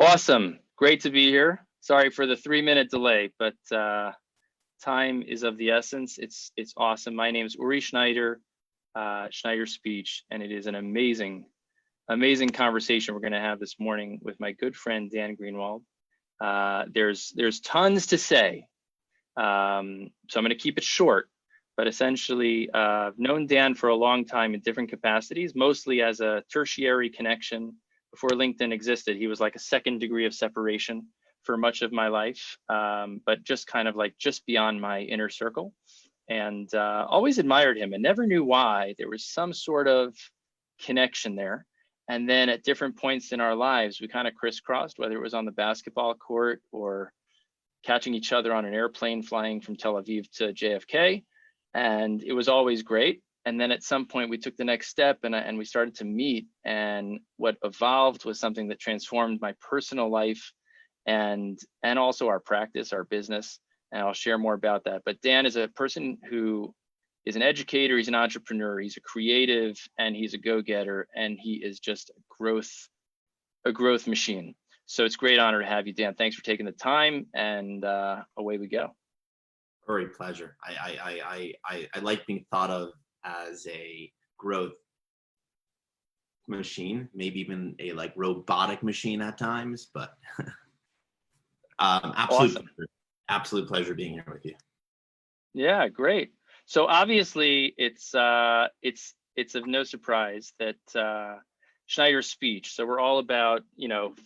Awesome. Great to be here. Sorry for the 3-minute delay, but time is of the essence. It's awesome. My name is Uri Schneider, Schneider Speech, and it is an amazing conversation we're going to have this morning with my good friend Dan Greenwald. There's tons to say, so I'm going to keep it short. But essentially, I've known Dan for a long time in different capacities, mostly as a tertiary connection. Before LinkedIn existed, he was like a second degree of separation for much of my life, but just kind of like just beyond my inner circle. And always admired him and never knew why. There was some sort of connection there. And then at different points in our lives, we kind of crisscrossed, whether it was on the basketball court or catching each other on an airplane flying from Tel Aviv to JFK. And it was always great. And then at some point we took the next step and we started to meet, and what evolved was something that transformed my personal life and also our practice, our business. And I'll share more about that. But Dan is a person who is an educator, he's an entrepreneur, he's a creative, and he's a go-getter, and he is just a growth machine. So it's a great honor to have you, Dan. Thanks for taking the time, and away we go. Very pleasure. I like being thought of as a growth machine, maybe even a like robotic machine at times, but absolute pleasure being here with you. Yeah, great. So obviously it's of no surprise that Schneider Speech. So we're all about,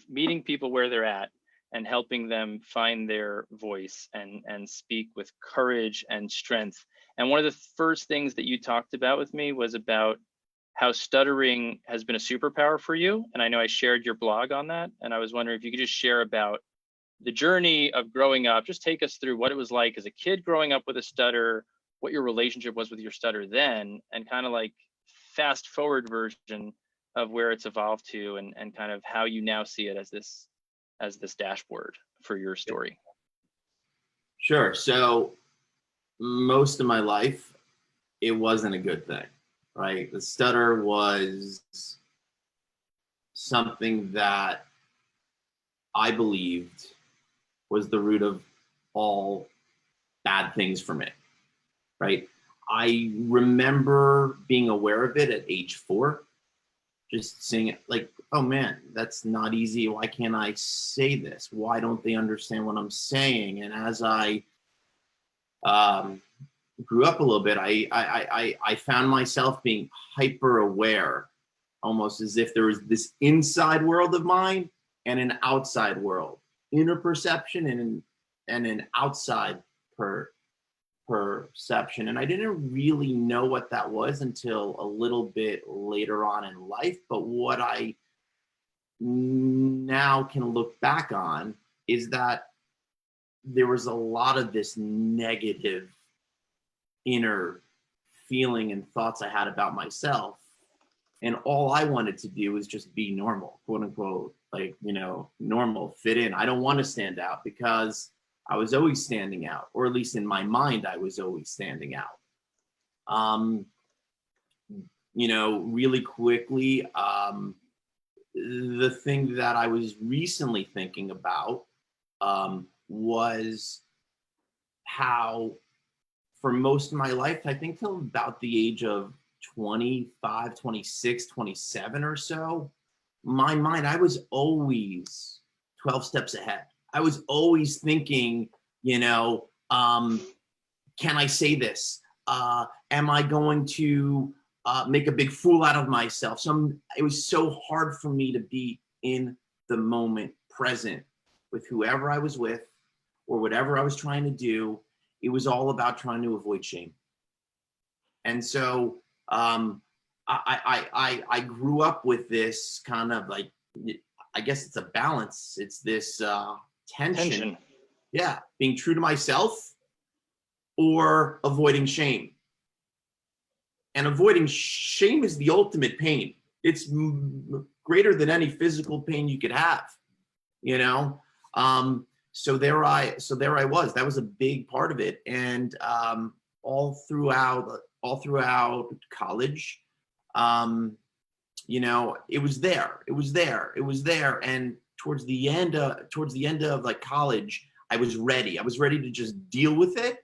meeting people where they're at and helping them find their voice and speak with courage and strength. And one of the first things that you talked about with me was about how stuttering has been a superpower for you. And I know I shared your blog on that. And I was wondering if you could just share about the journey of growing up. Just take us through what it was like as a kid growing up with a stutter, what your relationship was with your stutter then, and kind of like fast forward version of where it's evolved to, and kind of how you now see it as this dashboard for your story. Sure. So most of my life, it wasn't a good thing, right? The stutter was something that I believed was the root of all bad things for me, right? I remember being aware of it at age 4, just seeing it like, oh man, that's not easy. Why can't I say this? Why don't they understand what I'm saying? And as I grew up a little bit, I found myself being hyper aware, almost as if there was this inside world of mine and an outside world, inner perception and an outside perception. And I didn't really know what that was until a little bit later on in life. But what I now can look back on is that there was a lot of this negative inner feeling and thoughts I had about myself. And all I wanted to do was just be normal, quote unquote, like, normal, fit in. I don't want to stand out because I was always standing out, or at least in my mind, I was always standing out. Really quickly, the thing that I was recently thinking about was how for most of my life, I think till about the age of 25, 26, 27 or so, my mind, I was always 12 steps ahead. I was always thinking, can I say this? Am I going to make a big fool out of myself? It was so hard for me to be in the moment, present with whoever I was with or whatever I was trying to do. It was all about trying to avoid shame. And so I grew up with this kind of like, I guess it's a balance. It's this tension. Yeah, being true to myself or avoiding shame. And avoiding shame is the ultimate pain. It's greater than any physical pain you could have, So there I was. That was a big part of it. And all throughout college, it was there. And towards the end of like college, I was ready. I was ready to just deal with it,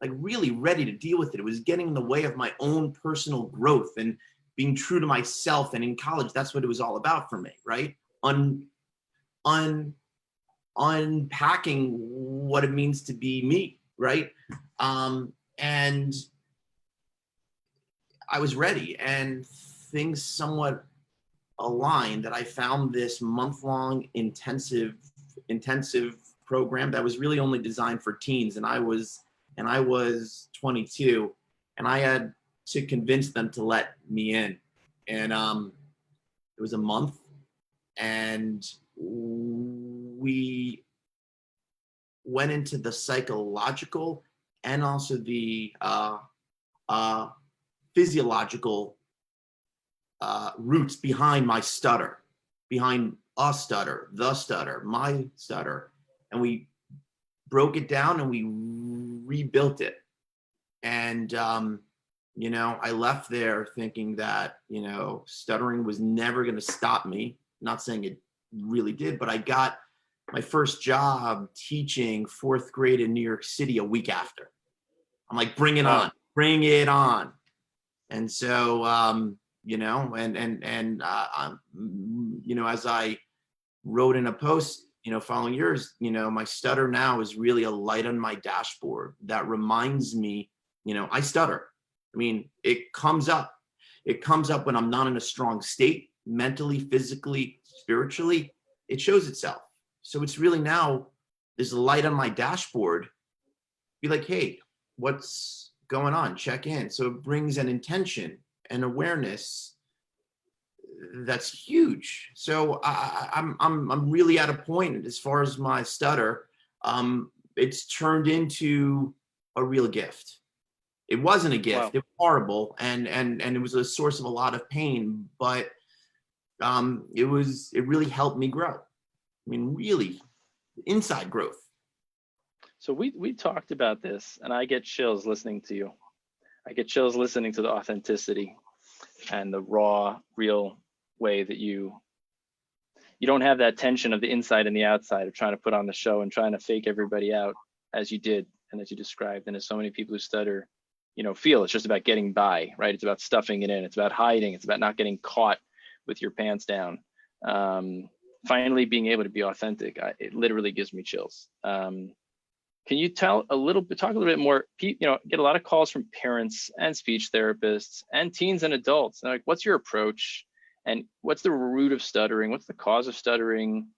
like really ready to deal with it. It was getting in the way of my own personal growth and being true to myself. And in college, that's what it was all about for me, right? Unpacking what it means to be me, right? And I was ready, and things somewhat aligned that I found this month-long intensive program that was really only designed for teens, and I was 22, and I had to convince them to let me in. And it was a month, and we went into the psychological and also the physiological roots behind my stutter, behind a stutter, the stutter, my stutter. And we broke it down and we rebuilt it. And, you know, I left there thinking that, you know, stuttering was never going to stop me. Not saying it really did, but I got my first job teaching fourth grade in New York City a week after. I'm like, bring it on, bring it on. And so, you know, you know, as I wrote in a post, you know, following yours, you know, my stutter now is really a light on my dashboard that reminds me, you know, I stutter. I mean, it comes up when I'm not in a strong state, mentally, physically, spiritually, it shows itself. So it's really now, there's a light on my dashboard. Be like, hey, what's going on? Check in. So it brings an intention and awareness that's huge. So I'm really at a point as far as my stutter. It's turned into a real gift. It wasn't a gift. Wow. It was horrible, and it was a source of a lot of pain. But it really helped me grow. I mean, really, inside growth. So we talked about this, and I get chills listening to you. I get chills listening to the authenticity and the raw, real way that you don't have that tension of the inside and the outside of trying to put on the show and trying to fake everybody out as you did and as you described. And as so many people who stutter, you know, feel it's just about getting by, right? It's about stuffing it in. It's about hiding. It's about not getting caught with your pants down. Finally being able to be authentic, it literally gives me chills. Can you talk a little bit more, you know, get a lot of calls from parents and speech therapists and teens and adults. And like, what's your approach and what's the root of stuttering? What's the cause of stuttering?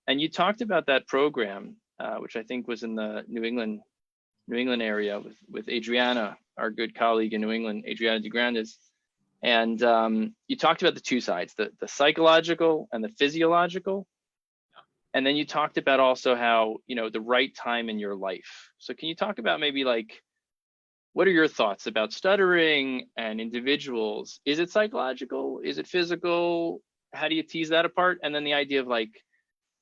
And you talked about that program, which I think was in the New England area with Adriana, our good colleague in New England, Adriana DeGrandes. And you talked about the two sides, the psychological and the physiological. And then you talked about also how, you know, the right time in your life. So can you talk about maybe like, what are your thoughts about stuttering and individuals? Is it psychological? Is it physical? How do you tease that apart? And then the idea of like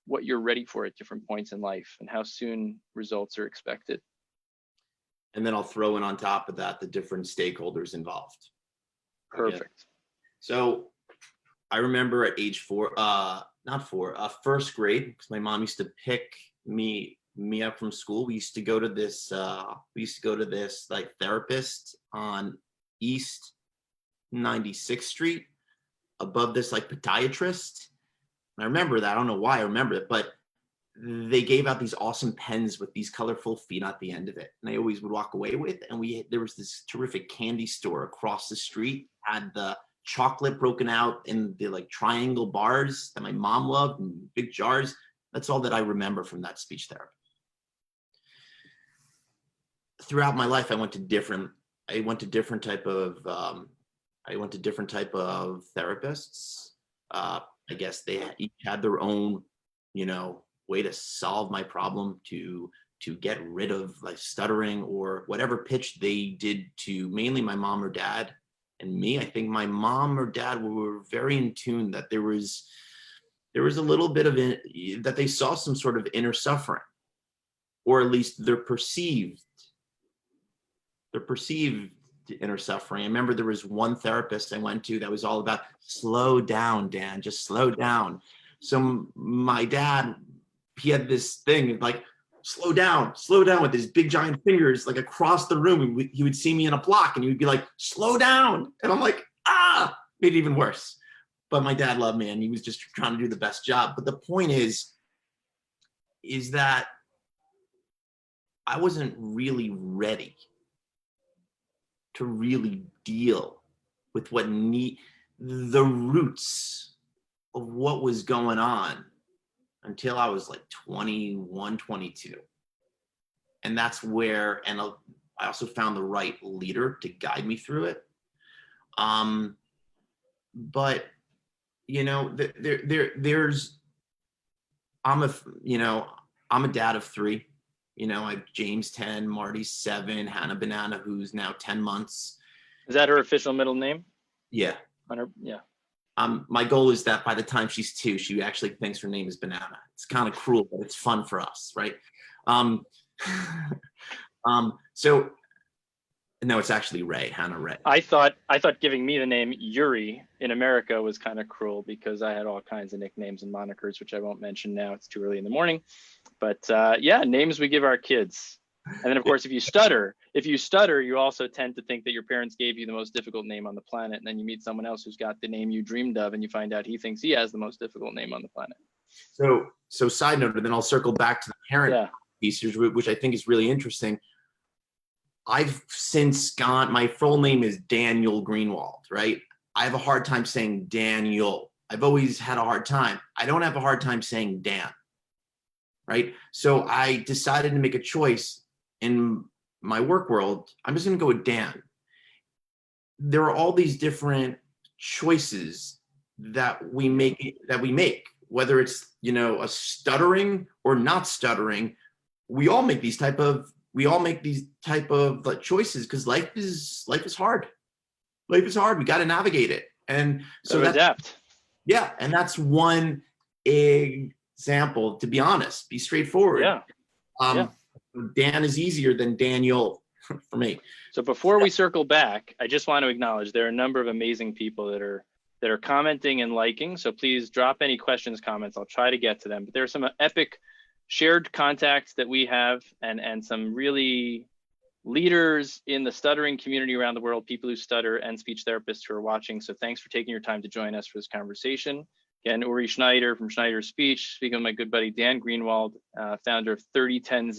what you're ready for at different points in life and how soon results are expected. And then I'll throw in on top of that, the different stakeholders involved. Perfect. Again. So I remember at age first grade, because my mom used to pick me up from school. We used to go to this like therapist on East 96th Street above this like podiatrist. And I remember that. I don't know why I remember it, but they gave out these awesome pens with these colorful feet at the end of it. And I always would walk away with. And there was this terrific candy store across the street, had the chocolate broken out in the like triangle bars that my mom loved and big jars. That's all that I remember from that speech therapy. Throughout my life, I went to different type of therapists. I guess they each had their own, you know, way to solve my problem, to get rid of like stuttering or whatever pitch they did to mainly my mom or dad. And me, I think my mom or dad were very in tune that there was a little bit of it, that they saw some sort of inner suffering, or at least their perceived inner suffering. I remember there was one therapist I went to that was all about slow down, Dan, just slow down. So my dad, he had this thing like, slow down with his big giant fingers, like across the room. He would see me in a block and he would be like, slow down. And I'm like, made it even worse. But my dad loved me and he was just trying to do the best job. But the point is that I wasn't really ready to really deal with the roots of what was going on until I was like 21, 22. And that's where, and I also found the right leader to guide me through it. But you know, I'm a dad of 3. You know, I have James 10, Marty 7, Hannah Banana, who's now 10 months. Is that her official middle name? Yeah. Yeah. My goal is that by the time she's 2, she actually thinks her name is Banana. It's kind of cruel, but it's fun for us, right? So no, it's actually Ray, Hannah Ray. I thought giving me the name Uri in America was kind of cruel because I had all kinds of nicknames and monikers, which I won't mention now. It's too early in the morning. But yeah, names we give our kids. And then of course, if you stutter, you also tend to think that your parents gave you the most difficult name on the planet. And then you meet someone else who's got the name you dreamed of and you find out he thinks he has the most difficult name on the planet. So side note, and then I'll circle back to the parent piece, which I think is really interesting. I've since my full name is Daniel Greenwald, right? I have a hard time saying Daniel. I've always had a hard time. I don't have a hard time saying Dan, right? So I decided to make a choice in my work world. I'm just going to go with Dan. There are all these different choices that we make, whether it's, you know, a stuttering or not stuttering. We all make these type of choices because life is hard. Life is hard. We got to navigate it. And so adapt. Yeah. And that's one example, to be honest, be straightforward. Yeah. Dan is easier than Daniel for me. So before we circle back, I just want to acknowledge there are a number of amazing people that are commenting and liking. So please drop any questions, comments. I'll try to get to them. But there are some epic shared contacts that we have and some really leaders in the stuttering community around the world, people who stutter and speech therapists who are watching. So thanks for taking your time to join us for this conversation. Again, Uri Schneider from Schneider Speech, speaking with my good buddy, Dan Greenwald, founder of 3010.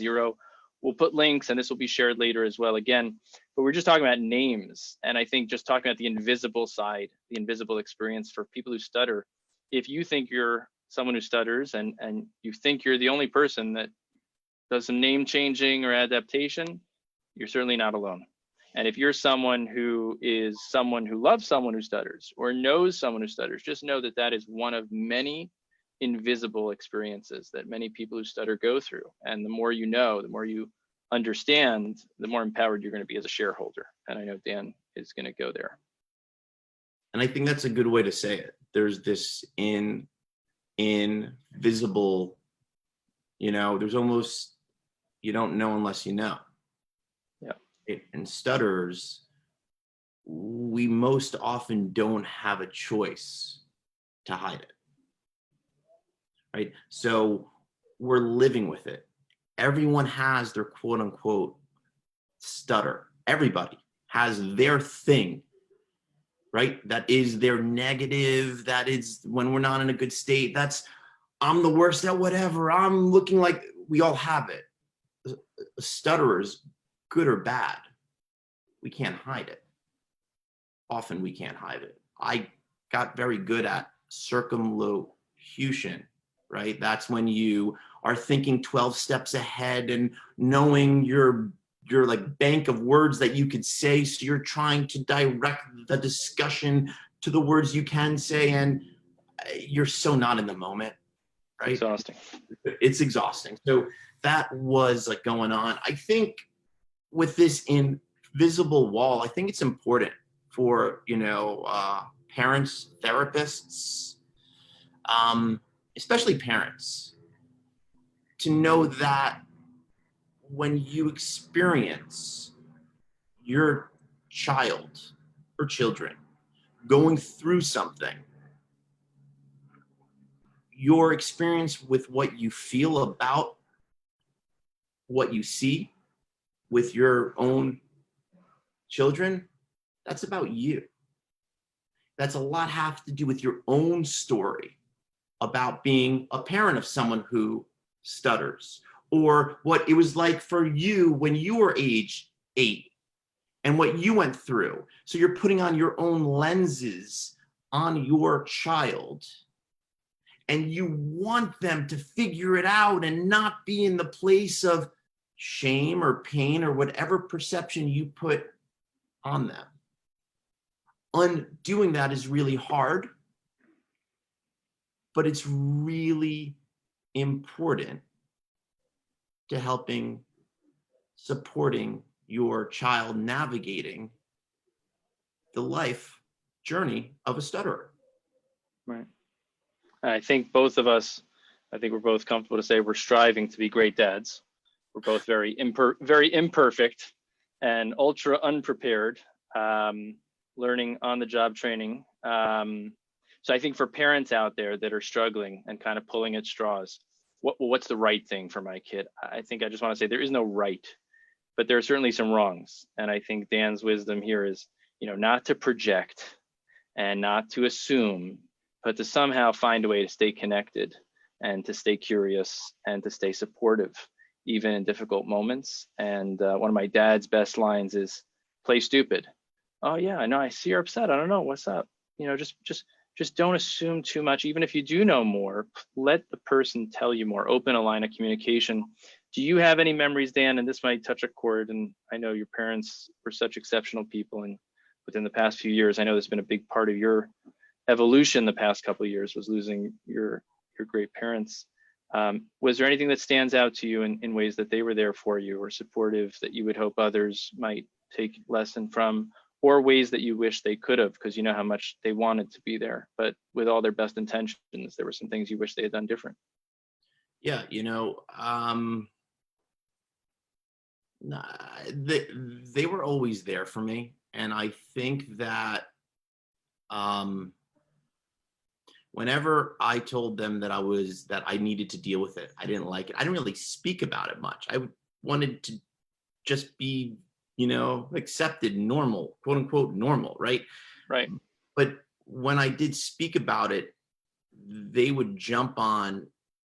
We'll put links and this will be shared later as well again, but we're just talking about names. And I think just talking about the invisible side, the invisible experience for people who stutter. If you think you're someone who stutters and you think you're the only person that does some name changing or adaptation, you're certainly not alone. And if you're someone who loves someone who stutters or knows someone who stutters, just know that that is one of many invisible experiences that many people who stutter go through. And the more you know, the more you understand, the more empowered you're going to be as a shareholder. And I know Dan is going to go there. And I think that's a good way to say it. There's this invisible, there's almost, you don't know unless you know. Yeah. And stutterers, we most often don't have a choice to hide it. Right? So we're living with it. Everyone has their quote unquote stutter. Everybody has their thing, right? That is their negative. That is when we're not in a good state. That's, I'm the worst at whatever. I'm looking like, we all have it. Stutterers, good or bad, we can't hide it. Often we can't hide it. I got very good at circumlocution. Right? That's when you are thinking 12 steps ahead and knowing your like bank of words that you could say. So you're trying to direct the discussion to the words you can say, and you're so not in the moment, right? Exhausting. It's exhausting. So that was like going on. I think with this invisible wall, I think it's important for, parents, therapists, especially parents, to know that when you experience your child or children going through something, your experience with what you feel about what you see with your own children, that's about you. That's a lot have to do with your own story about being a parent of someone who stutters, or what it was like for you when you were age 8 and what you went through. So you're putting on your own lenses on your child, and you want them to figure it out and not be in the place of shame or pain or whatever perception you put on them. Undoing that is really hard, but it's really important to supporting your child navigating the life journey of a stutterer. Right. I think both of us, I think we're both comfortable to say we're striving to be great dads. We're both very imperfect and ultra unprepared, learning on the job training. So I think for parents out there that are struggling and kind of pulling at straws, what's the right thing for my kid? I think I just want to say there is no right, but there are certainly some wrongs. And I think Dan's wisdom here is, not to project and not to assume, but to somehow find a way to stay connected and to stay curious and to stay supportive, even in difficult moments. And one of my dad's best lines is, play stupid. Oh yeah, I know, I see you're upset. I don't know, what's up? Just don't assume too much. Even if you do know more, let the person tell you more. Open a line of communication. Do you have any memories, Dan? And this might touch a chord. And I know your parents were such exceptional people. And within the past few years, I know there's been a big part of your evolution the past couple of years was losing your great parents. Was there anything that stands out to you in ways that they were there for you or supportive that you would hope others might take lesson from? Or ways that you wish they could have, because you know how much they wanted to be there, but with all their best intentions, there were some things you wish they had done different. Yeah, they were always there for me. And I think that whenever I told them that I needed to deal with it, I didn't like it. I didn't really speak about it much. I wanted to just be accepted, normal, quote unquote, normal, right? Right. But when I did speak about it, they would jump on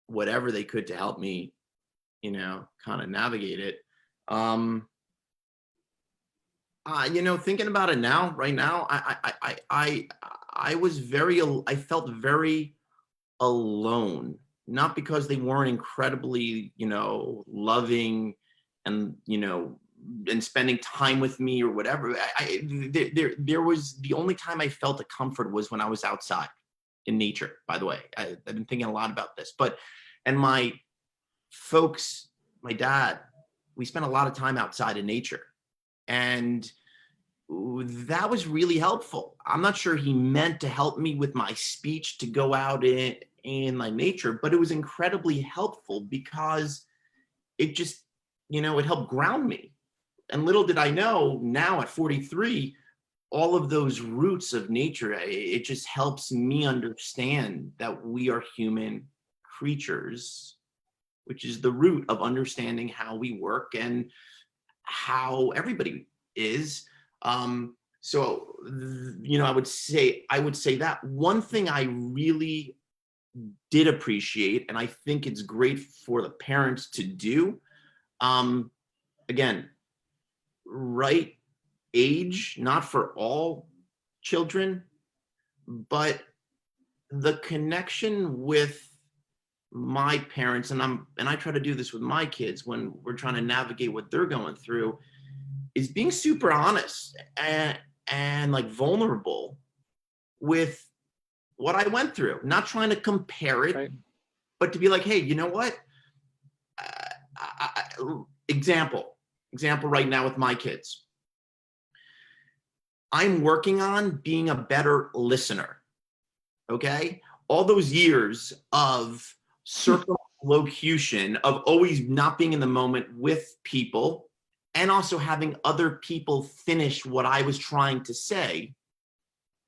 whatever they could to help me, kind of navigate it. Thinking about it now, right now, I felt very alone, not because they weren't incredibly, loving and, and spending time with me or whatever. There was the only time I felt a comfort was when I was outside in nature, by the way. I've been thinking a lot about this, and my folks, my dad, we spent a lot of time outside in nature, and that was really helpful. I'm not sure he meant to help me with my speech to go out in my nature, but it was incredibly helpful because it just, it helped ground me. And little did I know, now at 43, all of those roots of nature, it just helps me understand that we are human creatures, which is the root of understanding how we work and how everybody is. So, I would say that one thing I really did appreciate, and I think it's great for the parents to do, again, right age, not for all children, but the connection with my parents, and I try to do this with my kids when we're trying to navigate what they're going through, is being super honest and like vulnerable with what I went through, not trying to compare it, right, but to be like, hey, you know what? Example right now with my kids. I'm working on being a better listener, okay? All those years of circumlocution, of always not being in the moment with people, and also having other people finish what I was trying to say.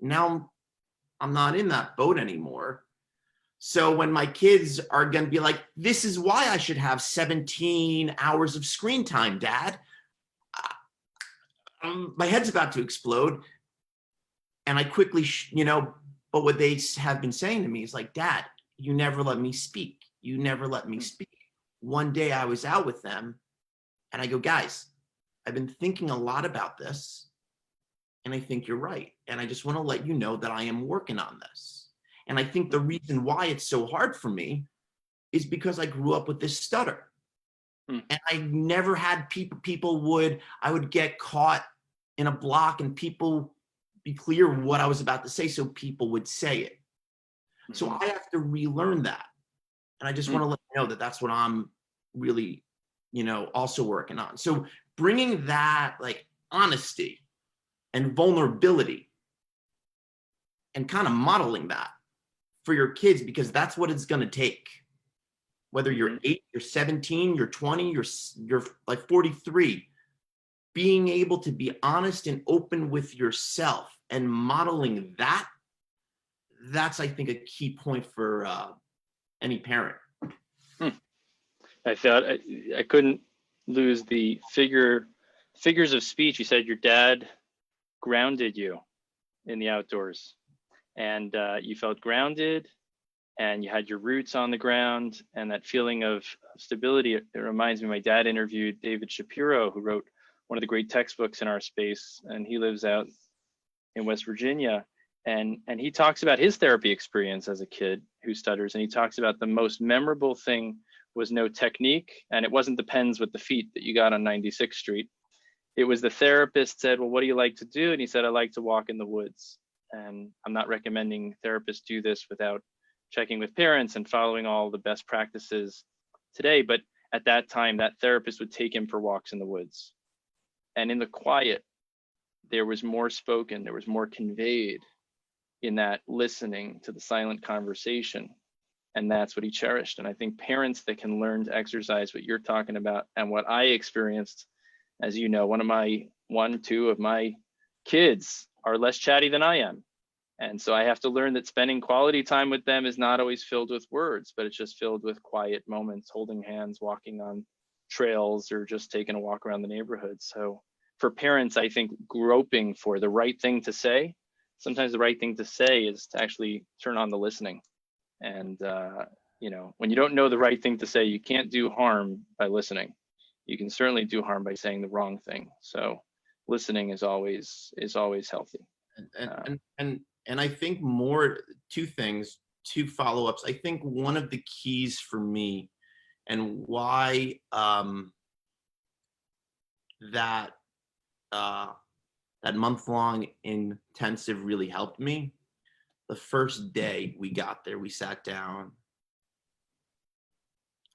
Now I'm not in that boat anymore. So when my kids are going to be like, this is why I should have 17 hours of screen time, Dad, my head's about to explode. And I quickly, but what they have been saying to me is like, Dad, you never let me speak. You never let me speak. One day I was out with them and I go, guys, I've been thinking a lot about this and I think you're right. And I just want to let you know that I am working on this. And I think the reason why it's so hard for me is because I grew up with this stutter. And I never had I would get caught in a block and people be clear what I was about to say, so people would say it. So I have to relearn that. And I just want to let you know that that's what I'm really, also working on. So bringing that like honesty and vulnerability and kind of modeling that for your kids, because that's what it's going to take. Whether you're 8, you're 17, you're 20, you're like 43, being able to be honest and open with yourself and modeling that, that's, I think, a key point for any parent. I thought I couldn't lose the figures of speech. You said your dad grounded you in the outdoors, and you felt grounded and you had your roots on the ground and that feeling of stability. It reminds me, my dad interviewed David Shapiro, who wrote one of the great textbooks in our space, and he lives out in West Virginia. And he talks about his therapy experience as a kid who stutters. And he talks about the most memorable thing was no technique. And it wasn't the pens with the feet that you got on 96th Street. It was the therapist said, well, what do you like to do? And he said, I like to walk in the woods. And I'm not recommending therapists do this without checking with parents and following all the best practices today. But at that time, that therapist would take him for walks in the woods. And in the quiet, there was more spoken, there was more conveyed in that listening to the silent conversation. And that's what he cherished. And I think parents that can learn to exercise what you're talking about and what I experienced, as you know, two of my kids are less chatty than I am. And so I have to learn that spending quality time with them is not always filled with words, but it's just filled with quiet moments, holding hands, walking on trails, or just taking a walk around the neighborhood. So for parents, I think groping for the right thing to say, sometimes the right thing to say is to actually turn on the listening. And, when you don't know the right thing to say, you can't do harm by listening. You can certainly do harm by saying the wrong thing. So listening is always healthy. And I think two follow-ups. I think one of the keys for me and why that month-long intensive really helped me. The first day we got there, we sat down.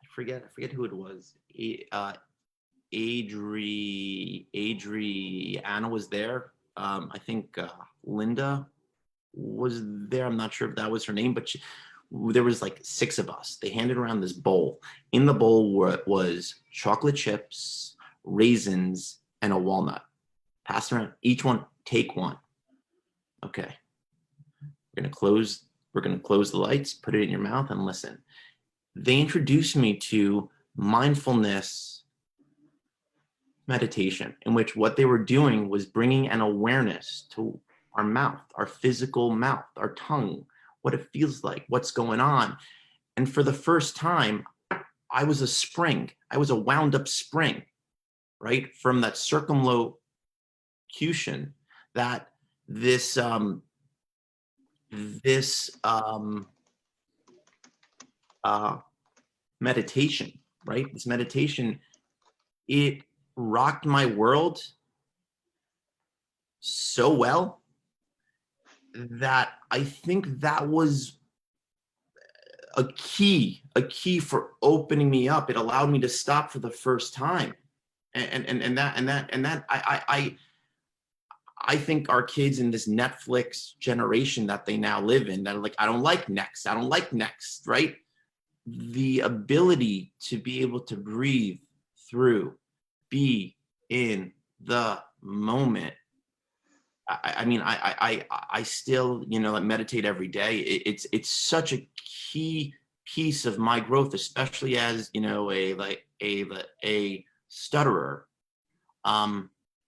I forget who it was. Anna was there. I think Linda was there. I'm not sure if that was her name, but there was like 6 of us. They handed around this bowl. In the bowl was chocolate chips, raisins, and a walnut. Pass around. Each one, take one. Okay. We're gonna close the lights, put it in your mouth, and listen. They introduced me to mindfulness meditation, in which what they were doing was bringing an awareness to our mouth, our physical mouth, our tongue, what it feels like, what's going on. And for the first time, I was a spring. I was a wound up spring, right? From that circumlocution, that this meditation, right? This meditation, it rocked my world so well that I think that was a key for opening me up. It allowed me to stop for the first time. And that I think our kids in this Netflix generation that they now live in, that are like, I don't like next, right? The ability to be able to breathe through, be in the moment. I still, meditate every day. It's such a key piece of my growth, especially as, a stutterer.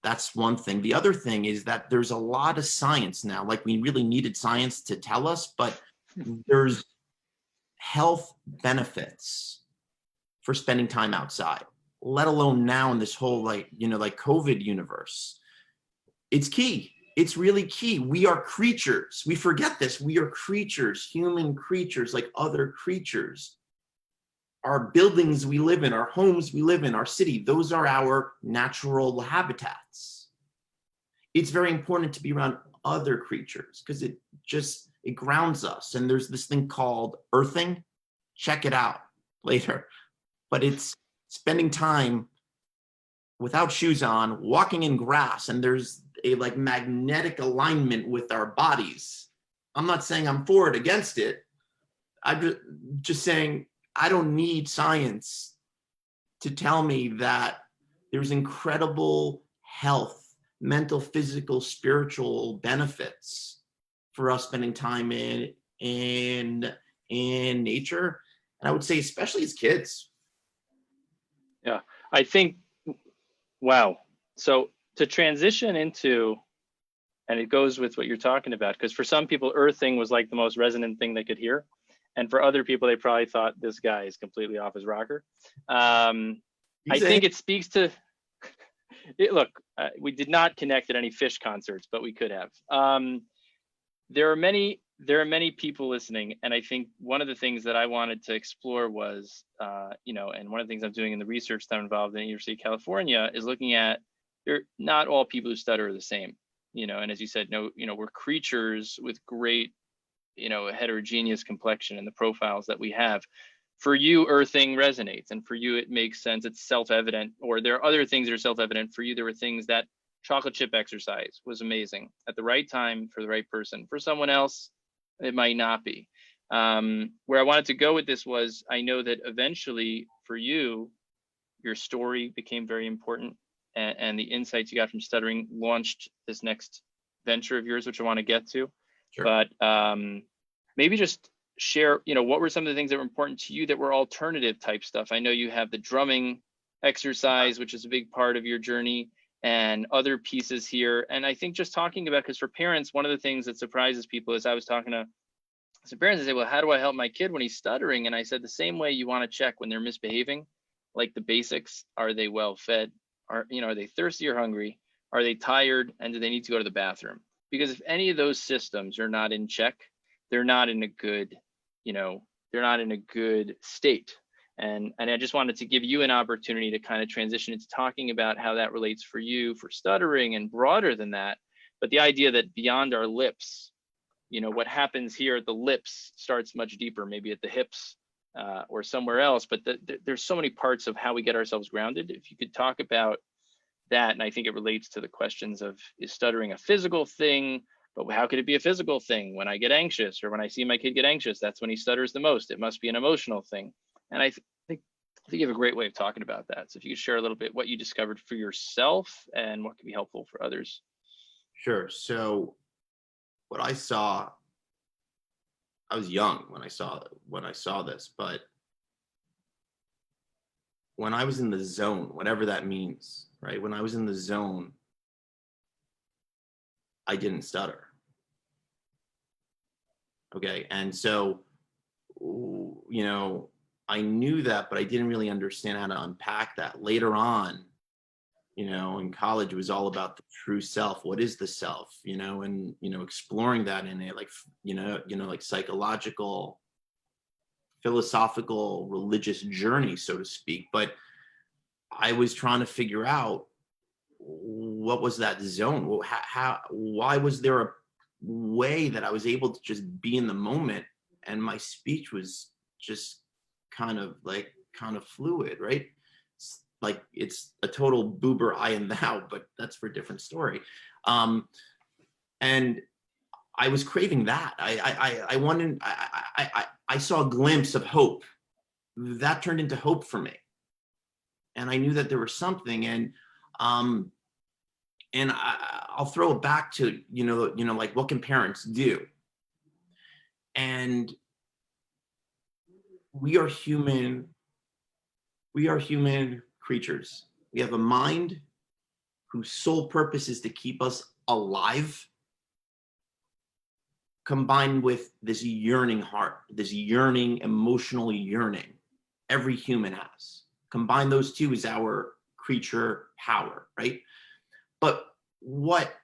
That's one thing. The other thing is that there's a lot of science now, like we really needed science to tell us, but there's health benefits for spending time outside, let alone now in this whole like COVID universe. It's key. It's really key. We are creatures. We forget this. We are creatures, human creatures like other creatures. Our buildings we live in, our homes we live in, our city, those are our natural habitats. It's very important to be around other creatures because it grounds us. And there's this thing called earthing. Check it out later. But it's spending time without shoes on, walking in grass, and there's a like magnetic alignment with our bodies. I'm not saying I'm for it, against it. I'm just saying I don't need science to tell me that there's incredible health, mental, physical, spiritual benefits for us spending time in nature. And I would say, especially as kids. Yeah, I think, wow. So to transition into, and it goes with what you're talking about, because for some people, earthing was like the most resonant thing they could hear. And for other people, they probably thought this guy is completely off his rocker. I think it speaks to, look, we did not connect at any Fish concerts, but we could have. There are many people listening. And I think one of the things that I wanted to explore was, and one of the things I'm doing in the research that I'm involved in the University of California is looking at, not all people who stutter are the same, and as you said, we're creatures with great, heterogeneous complexion and the profiles that we have. For you, earthing resonates, and for you, it makes sense. It's self-evident, or there are other things that are self-evident. For you, there were things that chocolate chip exercise was amazing at the right time for the right person. For someone else, it might not be. Where I wanted to go with this was, I know that eventually for you, your story became very important, and the insights you got from stuttering launched this next venture of yours, which I want to get to. Sure. But maybe just share, what were some of the things that were important to you that were alternative type stuff? I know you have the drumming exercise, which is a big part of your journey, and other pieces here. And I think just talking about, because for parents, one of the things that surprises people is I was talking to some parents and say, well, how do I help my kid when he's stuttering? And I said, the same way you want to check when they're misbehaving, like the basics. Are they well fed? Are they thirsty or hungry? Are they tired? And do they need to go to the bathroom? Because if any of those systems are not in check, they're not in a good, they're not in a good state. And I just wanted to give you an opportunity to kind of transition into talking about how that relates for you for stuttering, and broader than that. But the idea that beyond our lips, what happens here at the lips starts much deeper, maybe at the hips or somewhere else. But there's so many parts of how we get ourselves grounded. If you could talk about that, and I think it relates to the questions of, is stuttering a physical thing? But how could it be a physical thing? When I get anxious, or when I see my kid get anxious, that's when he stutters the most. It must be an emotional thing. And I think you have a great way of talking about that. So if you could share a little bit what you discovered for yourself and what could be helpful for others. Sure. So what I saw, I was young when I saw this, but when I was in the zone, whatever that means, right? When I was in the zone, I didn't stutter. Okay. And so, I knew that, but I didn't really understand how to unpack that. Later on, in college, it was all about the true self. What is the self? And exploring that in a like psychological, philosophical, religious journey, so to speak. But I was trying to figure out, what was that zone? Well, why was there a way that I was able to just be in the moment, and my speech was just kind of fluid, right? It's a total boober I and thou, but that's for a different story. And I was craving that. I wanted, I saw a glimpse of hope. That turned into hope for me. And I knew that there was something. And And I'll throw it back to, like, what can parents do? And we are human creatures. We have a mind whose sole purpose is to keep us alive, combined with this yearning heart, this yearning, emotional yearning every human has. Combine those two is our creature power, right? But what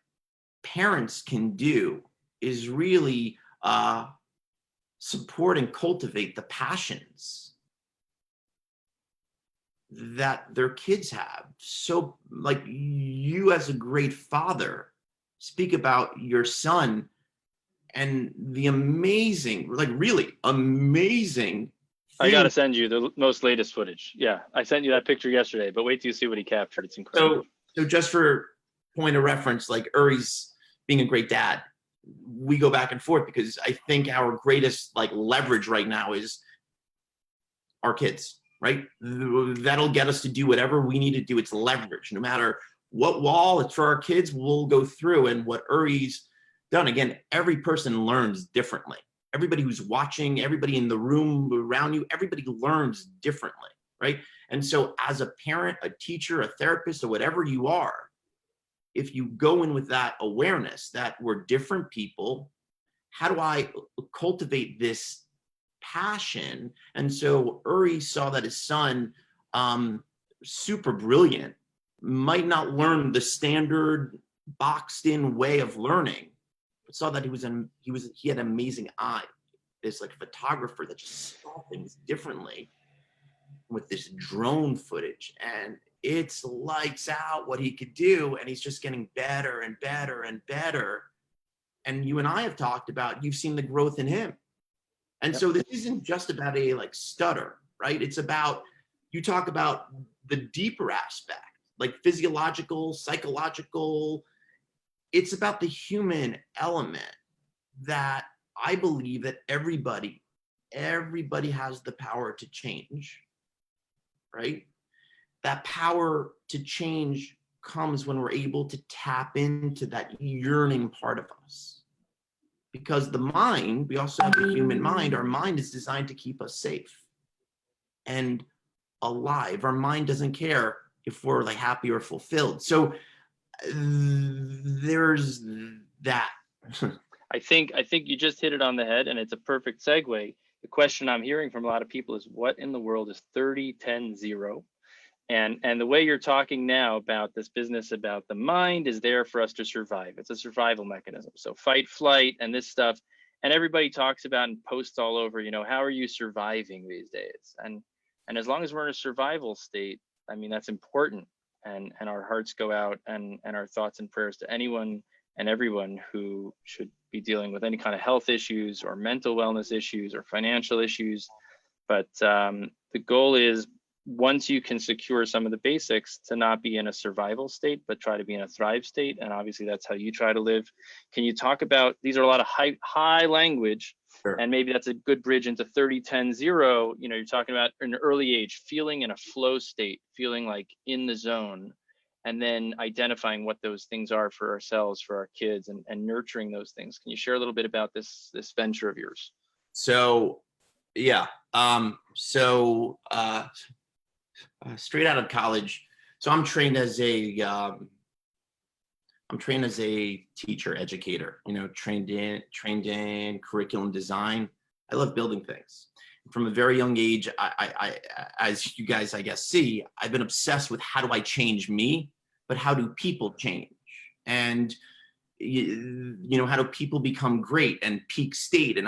parents can do is really support and cultivate the passions that their kids have. So, like, you as a great father, speak about your son and the amazing, like, really amazing I got to thing. send you the most latest footage. Yeah, I sent you that picture yesterday, but wait till you see what he captured. It's incredible. So just for point of reference, like, Uri's being a great dad, we go back and forth because I think our greatest, like, leverage right now is our kids, right? That'll get us to do whatever we need to do. It's leverage. No matter what wall it's for our kids, we'll go through. And what Uri's done, again, every person learns differently. Everybody who's watching, everybody in the room around you, everybody learns differently, right? And so as a parent, a teacher, a therapist, or whatever you are, if you go in with that awareness that we're different people, how do I cultivate this passion? And so Uri saw that his son, super brilliant, might not learn the standard boxed in way of learning, but saw that he had an amazing eye. This, like, photographer that just saw things differently with this drone footage, and it's lights out what he could do, and he's just getting better and better and better. And you and I have talked about, you've seen the growth in him. And so this isn't just about a, like, stutter, right? It's about, you talk about the deeper aspect, like physiological, psychological. It's about the human element that I believe that everybody has the power to change, right? That power to change comes when we're able to tap into that yearning part of us. Because the mind, we also have the human mind. Our mind is designed to keep us safe and alive. Our mind doesn't care if we're, like, happy or fulfilled. So there's that. I think you just hit it on the head, and it's a perfect segue. The question I'm hearing from a lot of people is, what in the world is 30-10-0? And the way you're talking now about this business about the mind is there for us to survive. It's a survival mechanism. So fight, flight, and this stuff. And everybody talks about and posts all over, how are you surviving these days? And as long as we're in a survival state, I mean, that's important. And our hearts go out and our thoughts and prayers to anyone and everyone who should be dealing with any kind of health issues or mental wellness issues or financial issues. But the goal is, once you can secure some of the basics, to not be in a survival state, but try to be in a thrive state. And obviously that's how you try to live. Can you talk about, these are a lot of high language, Sure. And maybe that's a good bridge into 30-10-0. You're talking about an early age, feeling in a flow state, feeling like in the zone, and then identifying what those things are for ourselves, for our kids, and nurturing those things. Can you share a little bit about this venture of yours? So, yeah. Straight out of college, so I'm trained as a teacher, educator. Trained in curriculum design. I love building things. From a very young age, I as you guys, I guess, see, I've been obsessed with, how do I change me, but how do people change? And how do people become great and peak state? And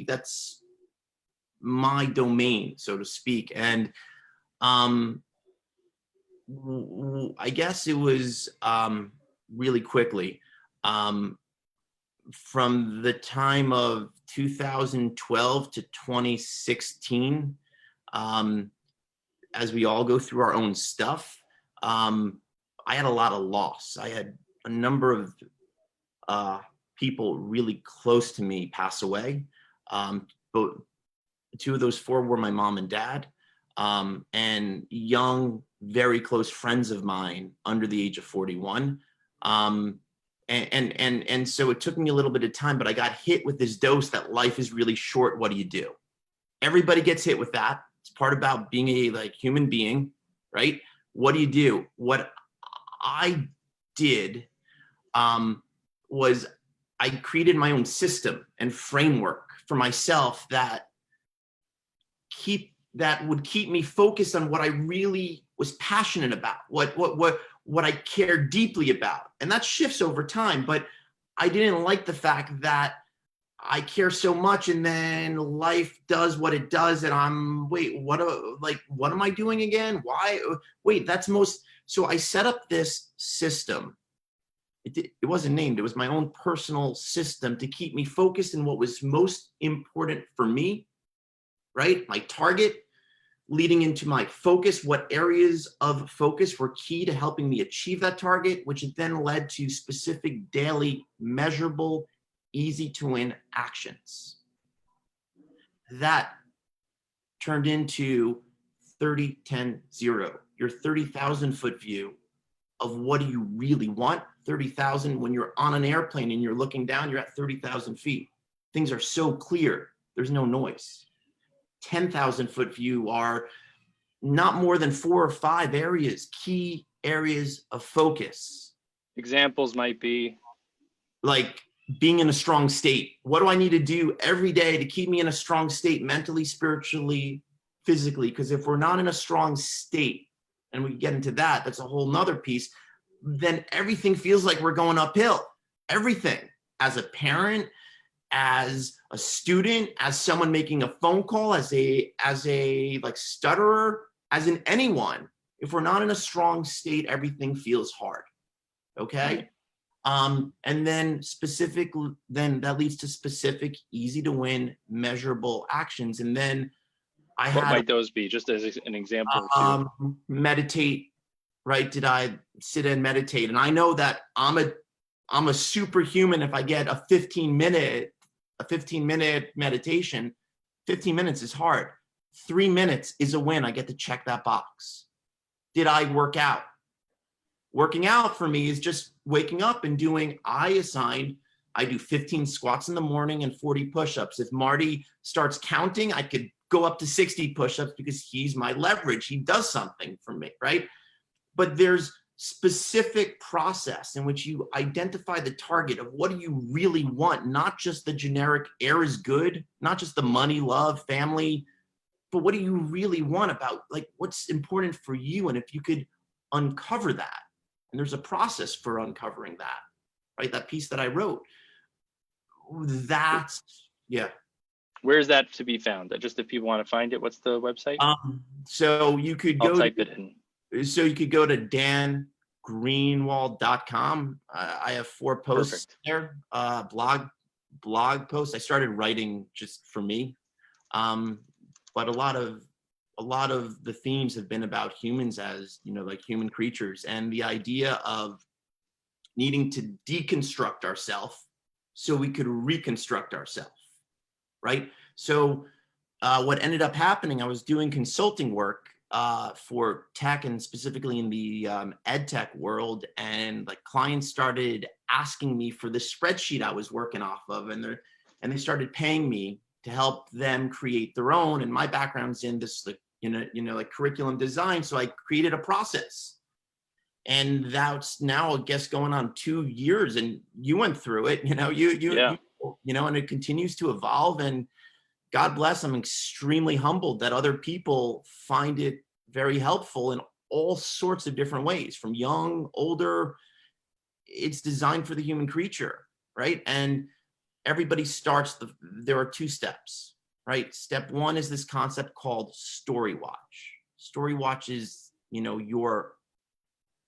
that's my domain, so to speak. And I guess it was really quickly from the time of 2012 to 2016, as we all go through our own stuff, I had a lot of loss. I had a number of people really close to me pass away. But two of those four were my mom and dad, and young, very close friends of mine under the age of 41. And so it took me a little bit of time, but I got hit with this dose that life is really short. What do you do? Everybody gets hit with that. It's part about being a like human being, right? What do you do? What I did was I created my own system and framework for myself that would keep me focused on what I really was passionate about, what I care deeply about. And that shifts over time, but I didn't like the fact that I care so much and then life does what it does. And I'm, wait, what am I doing again? Why? Wait, so I set up this system. It wasn't named. It was my own personal system to keep me focused in what was most important for me, right? My target, leading into my focus, what areas of focus were key to helping me achieve that target, which then led to specific daily, measurable, easy to win actions. That turned into 30-10-0, your 30,000 foot view of what do you really want. 30,000, when you're on an airplane and you're looking down, you're at 30,000 feet. Things are so clear, there's no noise. 10,000 foot view are not more than 4 or 5 areas, key areas of focus. Examples might be like being in a strong state. What do I need to do every day to keep me in a strong state, mentally, spiritually, physically? Because if we're not in a strong state, and we get into that, that's a whole nother piece, then everything feels like we're going uphill. Everything. As a parent, as a student, as someone making a phone call, as a like stutterer, as in anyone, if we're not in a strong state, everything feels hard. Okay. And then then that leads to specific, easy to win, measurable actions. And then what might those be? Just as an example or two. Meditate, right? Did I sit and meditate? And I know that I'm a superhuman if I get a 15-minute meditation. 15 minutes is hard. 3 minutes is a win. I get to check that box. Did I work out? Working out for me is just waking up and doing, I do 15 squats in the morning and 40 push-ups. If Marty starts counting, I could go up to 60 push-ups because he's my leverage. He does something for me, right? But there's specific process in which you identify the target of what do you really want, not just the generic air is good, not just the money, love, family, but what do you really want about like what's important for you? And if you could uncover that, and there's a process for uncovering that, right? That piece that I wrote, that's, yeah. Where's that to be found? Just if people want to find it, what's the website? So you could I'll type it in. So you could go to dangreenwald.com. I have 4 posts there, blog posts. I started writing just for me, but a lot of the themes have been about humans as, like human creatures, and the idea of needing to deconstruct ourselves so we could reconstruct ourselves, right? So what ended up happening, I was doing consulting work for tech, and specifically in the ed tech world, and like clients started asking me for the spreadsheet I was working off of, and they started paying me to help them create their own. And my background's in this, like, like curriculum design, so I created a process, and that's now I guess going on 2 years, and you went through it, and it continues to evolve, and God bless, I'm extremely humbled that other people find it very helpful in all sorts of different ways, from young, older. It's designed for the human creature, right? And everybody starts, there are 2 steps, right? Step 1 is this concept called story watch. Story watch is,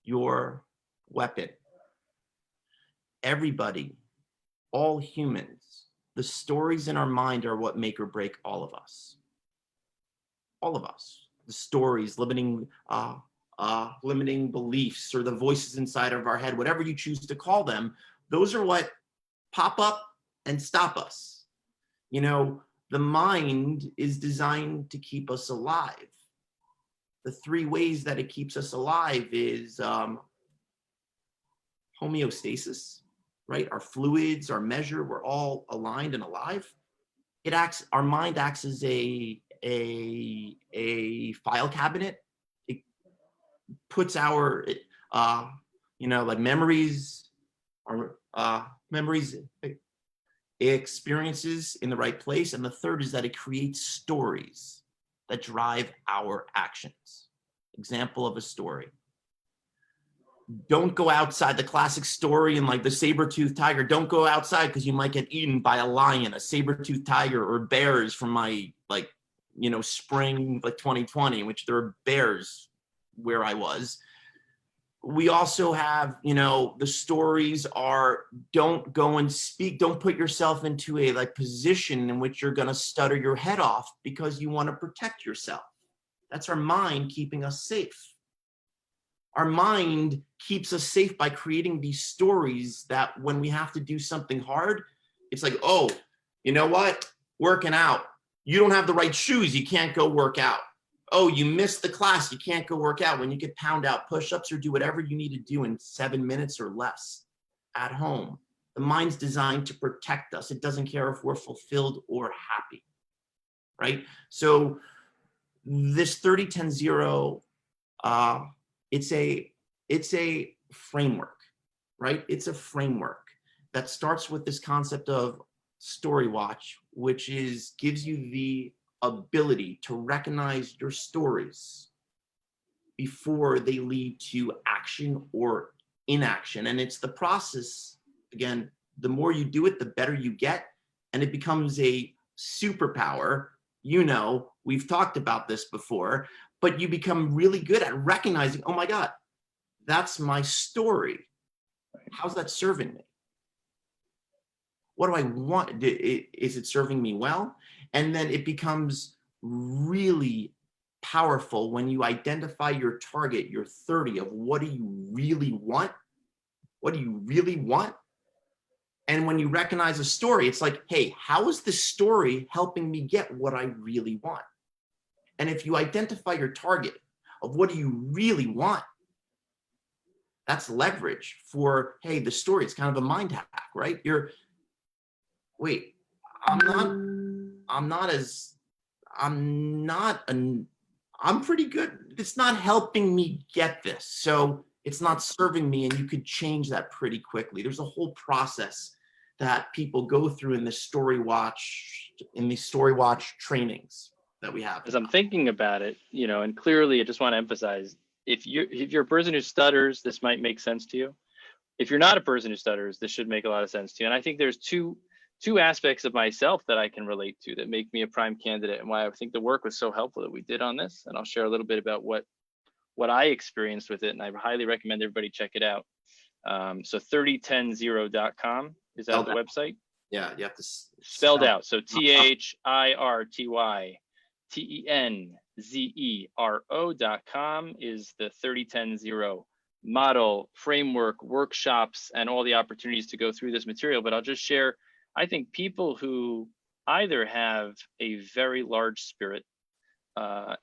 your weapon. Everybody, all humans, the stories in our mind are what make or break all of us. All of us. The stories, limiting beliefs, or the voices inside of our head, whatever you choose to call them, those are what pop up and stop us. The mind is designed to keep us alive. the three ways that it keeps us alive is homeostasis, right? Our fluids, our measure, we're all aligned and alive. Our mind acts as a file cabinet. It puts our, like memories, experiences in the right place. And the third is that it creates stories that drive our actions. Example of a story. Don't go outside. The classic story in like the saber-toothed tiger. Don't go outside because you might get eaten by a lion, a saber-toothed tiger, or bears from my spring 2020, in which there are bears where I was. We also have, the stories are don't go and speak. Don't put yourself into a position in which you're going to stutter your head off because you want to protect yourself. That's our mind keeping us safe. Our mind keeps us safe by creating these stories that when we have to do something hard, it's like, oh, you know what? Working out. You don't have the right shoes. You can't go work out. Oh, you missed the class. You can't go work out. When you could pound out push-ups or do whatever you need to do in 7 minutes or less at home. The mind's designed to protect us. It doesn't care if we're fulfilled or happy, right? So this 30-10-0, it's a framework, right? It's a framework that starts with this concept of story watch, which gives you the ability to recognize your stories before they lead to action or inaction. And it's the process, again, the more you do it, the better you get, and it becomes a superpower. We've talked about this before, but you become really good at recognizing, oh my God, that's my story. How's that serving me? What do I want? Is it serving me well? And then it becomes really powerful when you identify your target, your 30 of what do you really want? What do you really want? And when you recognize a story, it's like, hey, how is this story helping me get what I really want? And if you identify your target of what do you really want, that's leverage for, hey, the story, it's kind of a mind hack, right? I'm pretty good. It's not helping me get this. So it's not serving me, and you could change that pretty quickly. There's a whole process that people go through in these story watch trainings that we have. As I'm thinking about it, and clearly I just want to emphasize, if you're a person who stutters, this might make sense to you. If you're not a person who stutters, this should make a lot of sense to you. And I think there's two aspects of myself that I can relate to that make me a prime candidate, and why I think the work was so helpful that we did on this. And I'll share a little bit about what I experienced with it, and I highly recommend everybody check it out. So 3010.com, is that the website? Yeah, you have to spelled out. So THIRTYTYTENZERO.com is the 3010 model, framework, workshops, and all the opportunities to go through this material. But I'll just share, I think people who either have a very large spirit,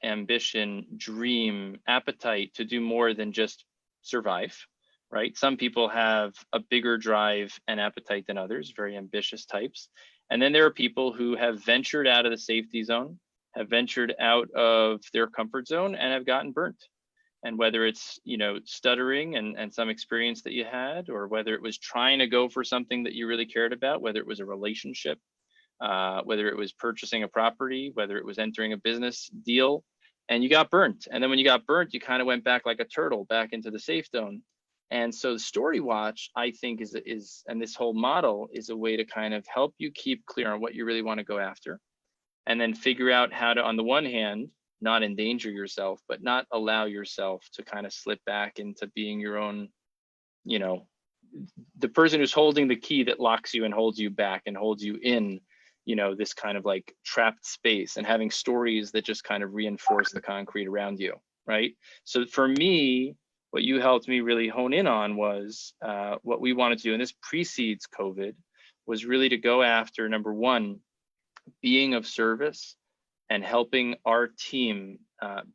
ambition, dream, appetite to do more than just survive, right? Some people have a bigger drive and appetite than others, very ambitious types. And then there are people who have ventured out of the safety zone, have ventured out of their comfort zone, and have gotten burnt. And whether it's, stuttering and some experience that you had, or whether it was trying to go for something that you really cared about, whether it was a relationship, whether it was purchasing a property, whether it was entering a business deal, and you got burnt. And then when you got burnt, you kind of went back like a turtle back into the safe zone. And so the story watch, I think, and this whole model is a way to kind of help you keep clear on what you really want to go after, and then figure out how to, on the one hand, not endanger yourself, but not allow yourself to kind of slip back into being your own, the person who's holding the key that locks you and holds you back and holds you in, this kind of like trapped space, and having stories that just kind of reinforce the concrete around you, right? So for me, what you helped me really hone in on was what we wanted to do, and this precedes COVID, was really to go after, number one, being of service and helping our team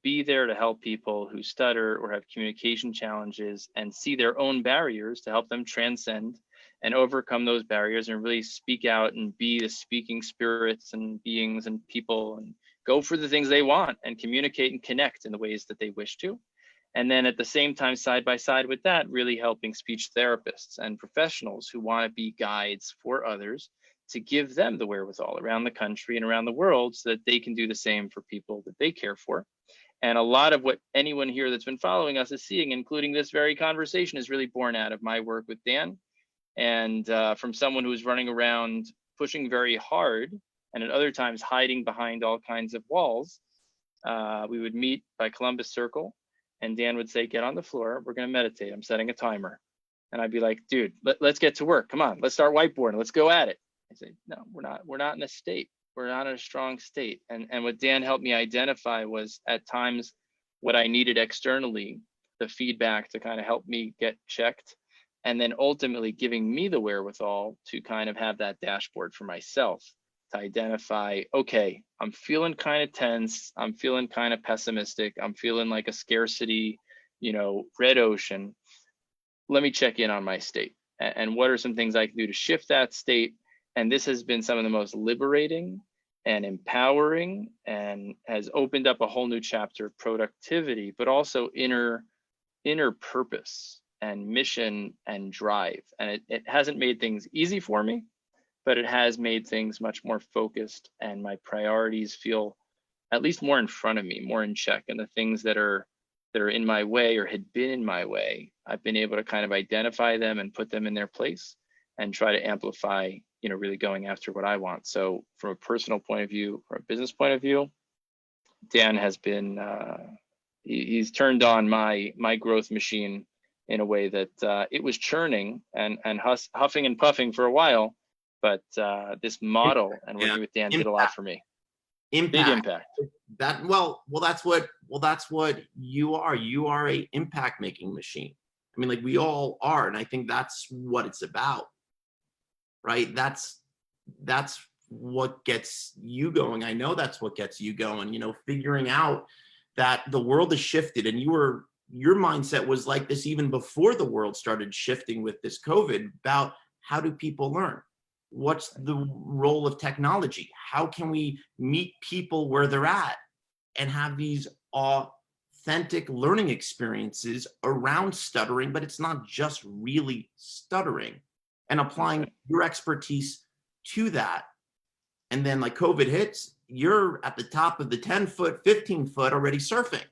be there to help people who stutter or have communication challenges and see their own barriers to help them transcend and overcome those barriers and really speak out and be the speaking spirits and beings and people and go for the things they want and communicate and connect in the ways that they wish to. And then at the same time, side by side with that, really helping speech therapists and professionals who want to be guides for others to give them the wherewithal around the country and around the world so that they can do the same for people that they care for. And a lot of what anyone here that's been following us is seeing, including this very conversation, is really born out of my work with Dan. And from someone who was running around pushing very hard and at other times hiding behind all kinds of walls, we would meet by Columbus Circle and Dan would say, get on the floor, we're gonna meditate, I'm setting a timer. And I'd be like, dude, let's get to work, come on, let's start whiteboarding, let's go at it. I say, no, we're not in a state. We're not in a strong state. And what Dan helped me identify was at times what I needed externally, the feedback to kind of help me get checked. And then ultimately giving me the wherewithal to kind of have that dashboard for myself to identify, okay, I'm feeling kind of tense. I'm feeling kind of pessimistic. I'm feeling like a scarcity, red ocean. Let me check in on my state. And what are some things I can do to shift that state? And this has been some of the most liberating and empowering and has opened up a whole new chapter of productivity, but also inner purpose and mission and drive. And it hasn't made things easy for me, but it has made things much more focused and my priorities feel at least more in front of me, more in check. And the things that are in my way or had been in my way, I've been able to kind of identify them and put them in their place and try to amplify, really going after what I want. So from a personal point of view, from a business point of view, Dan has been, he's turned on my growth machine in a way that it was churning and huffing and puffing for a while, but this model and working with Dan did a lot for me. Big impact. That's what you are. You are a impact making machine. I mean, like we all are, and I think that's what it's about, right? That's what gets you going. I know that's what gets you going. Figuring out that the world has shifted, and your mindset was like this even before the world started shifting with this COVID. About how do people learn? What's the role of technology? How can we meet people where they're at and have these authentic learning experiences around stuttering, but it's not just really stuttering, and applying your expertise to that. And then like COVID hits, you're at the top of the 10-foot, 15-foot already surfing,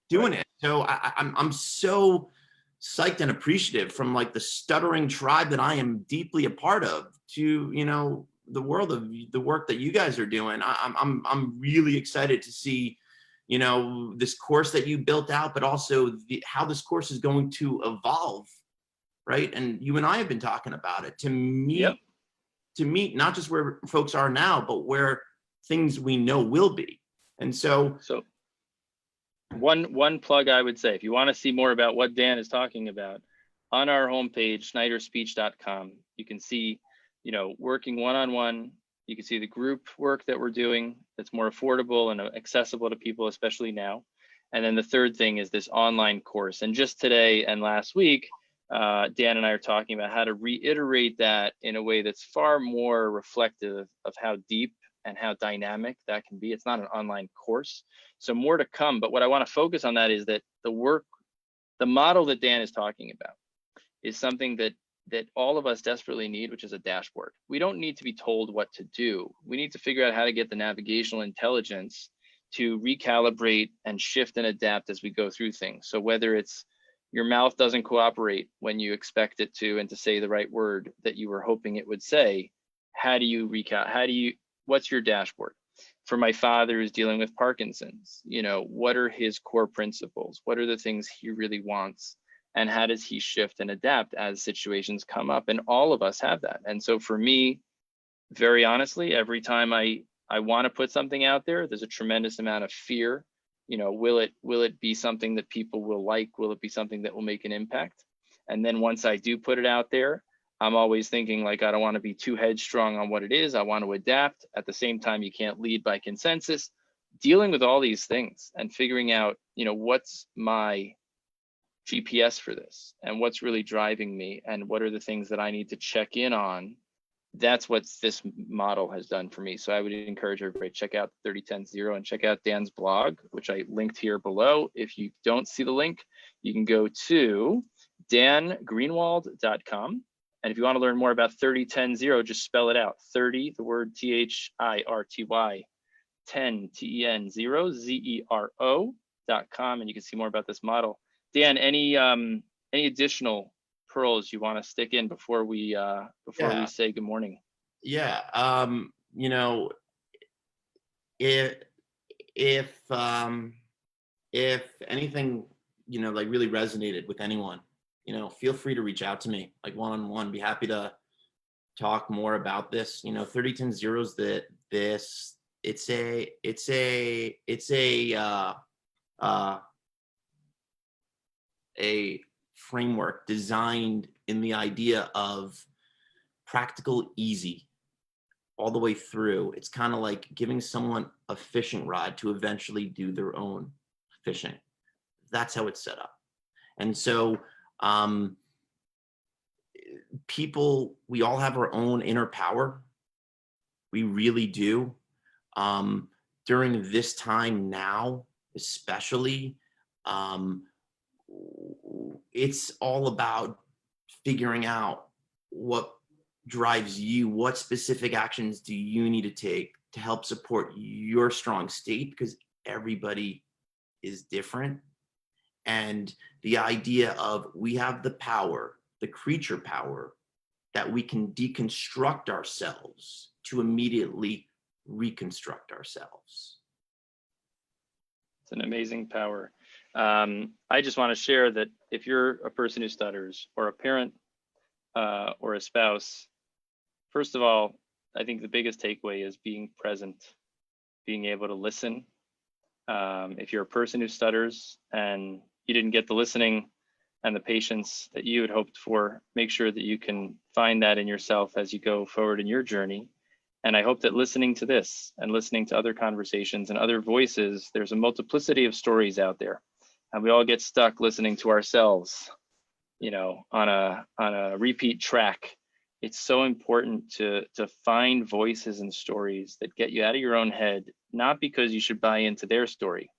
doing it. So I'm so psyched and appreciative from like the stuttering tribe that I am deeply a part of to, the world of the work that you guys are doing. I'm really excited to see, this course that you built out, but also how this course is going to evolve. Right. And you and I have been talking about it to meet not just where folks are now, but where things we know will be. And so one plug I would say, if you want to see more about what Dan is talking about, on our homepage, schneiderspeech.com, you can see, working one-on-one. You can see the group work that we're doing that's more affordable and accessible to people, especially now. And then the third thing is this online course. And just today and last week, Dan and I are talking about how to reiterate that in a way that's far more reflective of how deep and how dynamic that can be. It's not an online course, so more to come. But what I want to focus on that is that the model that Dan is talking about is something that all of us desperately need, which is a dashboard. We don't need to be told what to do. We need to figure out how to get the navigational intelligence to recalibrate and shift and adapt as we go through things. So whether it's your mouth doesn't cooperate when you expect it to and to say the right word that you were hoping it would say, how do you what's your dashboard? For my father who's dealing with Parkinson's, what are his core principles? What are the things he really wants? And how does he shift and adapt as situations come up? And all of us have that. And so for me, very honestly, every time I want to put something out there, there's a tremendous amount of fear. Will it be something that people will like? Will it be something that will make an impact? And then once I do put it out there, I'm always thinking like, I don't want to be too headstrong on what it is. I want to adapt. At the same time, you can't lead by consensus, dealing with all these things and figuring out, what's my GPS for this and what's really driving me and what are the things that I need to check in on. That's what this model has done for me. So I would encourage everybody to check out 30-10-0 and check out Dan's blog, which I linked here below. If you don't see the link, you can go to dangreenwald.com. And if you want to learn more about 30-10-0, just spell it out. 30, the word THIRTY, 10, TEN, 0, ZERO.com. And you can see more about this model. Dan, any additional pearls you want to stick in before we say good morning? Yeah. If anything, like really resonated with anyone, feel free to reach out to me, like one-on-one. Be happy to talk more about this. 30-10-0's a framework designed in the idea of practical, easy, all the way through. It's kind of like giving someone a fishing rod to eventually do their own fishing. That's how it's set up. And so people, we all have our own inner power. We really do. During this time now, especially, it's all about figuring out what drives you, what specific actions do you need to take to help support your strong state, because everybody is different. And the idea of we have the power, the creature power, that we can deconstruct ourselves to immediately reconstruct ourselves. It's an amazing power. I just want to share that if you're a person who stutters, or a parent, or a spouse, first of all, I think the biggest takeaway is being present, being able to listen. If you're a person who stutters and you didn't get the listening and the patience that you had hoped for, make sure that you can find that in yourself as you go forward in your journey. And I hope that listening to this and listening to other conversations and other voices, there's a multiplicity of stories out there. And we all get stuck listening to ourselves, on a repeat track. It's so important to find voices and stories that get you out of your own head, not because you should buy into their story,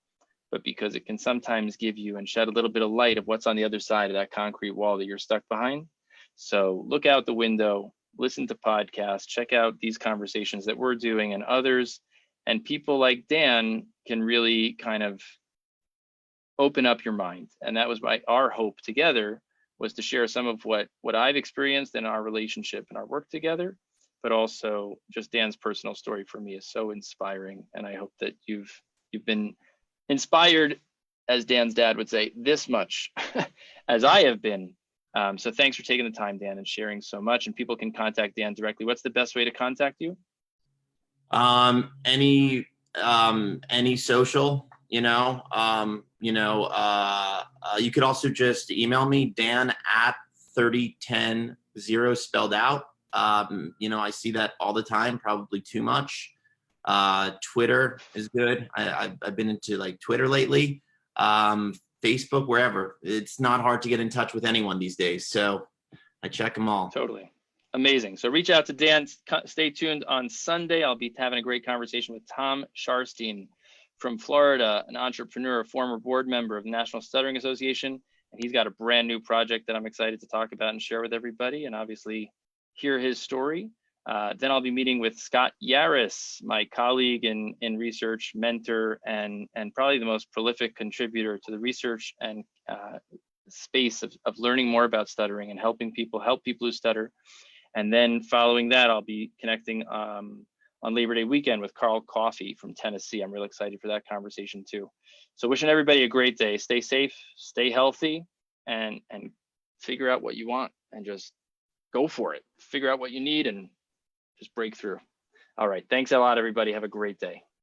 but because it can sometimes give you and shed a little bit of light of what's on the other side of that concrete wall that you're stuck behind. So look out the window, listen to podcasts, check out these conversations that we're doing and others, and people like Dan can really kind of open up your mind. And that was our hope together, was to share some of what I've experienced in our relationship and our work together, but also just Dan's personal story for me is so inspiring. And I hope that you've been inspired, as Dan's dad would say, this much as I have been. So thanks for taking the time, Dan, and sharing so much. And people can contact Dan directly. What's the best way to contact you? Any social, you could also just email me, Dan at 30-10-0 spelled out. I see that all the time, probably too much. Twitter is good. I've been into like Twitter lately. Facebook, wherever. It's not hard to get in touch with anyone these days. So I check them all. Totally. Amazing. So reach out to Dan. Stay tuned on Sunday. I'll be having a great conversation with Tom Sharstein from Florida, an entrepreneur, a former board member of the National Stuttering Association. And he's got a brand new project that I'm excited to talk about and share with everybody, and obviously hear his story. Then I'll be meeting with Scott Yaris, my colleague in research, mentor, and probably the most prolific contributor to the research and space of learning more about stuttering and help people who stutter. And then following that, I'll be connecting on Labor Day weekend with Carl Coffey from Tennessee. I'm really excited for that conversation too. So wishing everybody a great day. Stay safe, stay healthy, and figure out what you want and just go for it. Figure out what you need and just break through. All right. Thanks a lot, everybody. Have a great day.